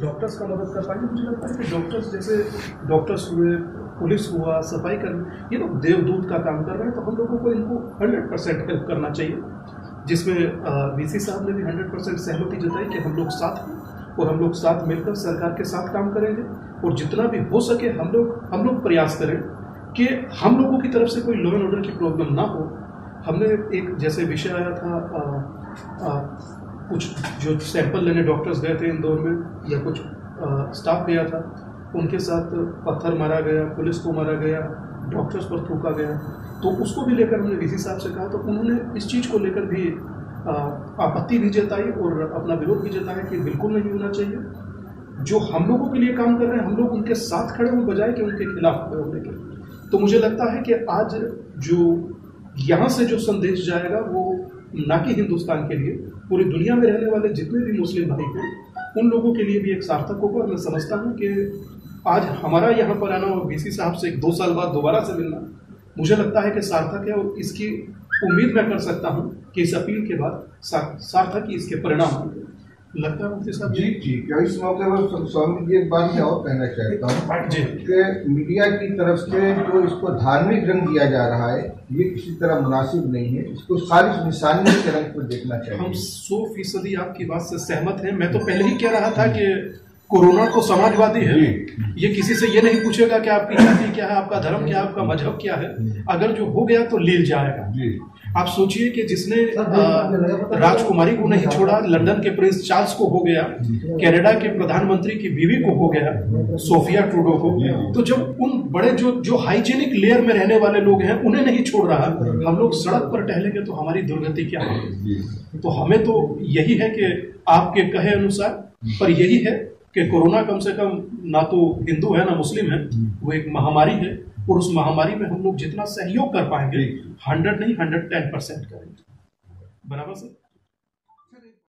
Doctors का मदद कर पाएंगे। मुझे लगता है कि डॉक्टर्स जैसे डॉक्टर्स हुए, पुलिस हुआ, सफाई कर्मी, ये लोग देवदूत का काम कर रहे हैं, तो हम लोगों को इनको 100% हेल्प करना चाहिए, जिसमें वीसी साहब ने भी 100% सहमति जताई कि हम लोग साथ हैं और हम लोग साथ मिलकर सरकार के साथ काम करेंगे और जितना भी हो सके हम लोग प्रयास करें कि हम लोगों की तरफ से कोई लॉ एंड ऑर्डर की प्रॉब्लम ना हो। हमने एक जैसे विषय आया था, कुछ जो सैंपल लेने डॉक्टर्स गए थे इंदौर में, या कुछ स्टाफ गया था, उनके साथ पत्थर मारा गया, पुलिस को मारा गया, डॉक्टर्स पर थूका गया, तो उसको भी लेकर हमने वीसी साहब से कहा, तो उन्होंने इस चीज़ को लेकर भी आपत्ति भी जताई और अपना विरोध भी जताया कि बिल्कुल नहीं होना चाहिए। जो हम लोगों के लिए काम कर रहे हैं हम लोग उनके साथ खड़े हों बजाय कि उनके खिलाफ खड़े होने के। तो मुझे लगता है कि आज जो यहाँ से जो संदेश जाएगा वो ना कि हिंदुस्तान के लिए, पूरी दुनिया में रहने वाले जितने भी मुस्लिम भाई हैं उन लोगों के लिए भी एक सार्थक होगा। और मैं समझता हूँ कि आज हमारा यहाँ पर आना और वीसी साहब से 2 साल बाद दोबारा से मिलना मुझे लगता है कि सार्थक है, और इसकी उम्मीद मैं कर सकता हूँ कि इस अपील के बाद सार्थक ही इसके परिणाम होंगे। लगता है मुफ्ती साहब जी क्या इस मौके पर स्वामी जी एक बात मैं और कहना चाहता हूँ कि मीडिया की तरफ से जो इसको धार्मिक रंग दिया जा रहा है ये किसी तरह मुनासिब नहीं है, इसको सारी निशानी के रंग पर देखना चाहिए। हम 100% आपकी बात से सहमत हैं। मैं तो पहले ही कह रहा था कि कोरोना तो समाजवादी है, ये किसी से ये नहीं पूछेगा कि आपकी जाति क्या है, आपका धर्म क्या है, आपका मजहब क्या है, अगर जो हो गया तो लील जाएगा। आप सोचिए कि जिसने राजकुमारी को नहीं छोड़ा, लंदन के प्रिंस चार्ल्स को हो गया, कनाडा के प्रधानमंत्री की बीवी को हो गया, सोफिया ट्रूडो को, तो जब उन बड़े जो हाइजीनिक लेयर में रहने वाले लोग हैं उन्हें नहीं छोड़ रहा, हम लोग सड़क पर टहलेंगे तो हमारी दुर्गति क्या है। तो हमें तो यही है कि आपके कहे अनुसार, पर यही है कि कोरोना कम से कम ना तो हिंदू है ना मुस्लिम है, वो एक महामारी है, और उस महामारी में हम लोग जितना सहयोग कर पाएंगे 100 नहीं 110% करेंगे। बराबर सर।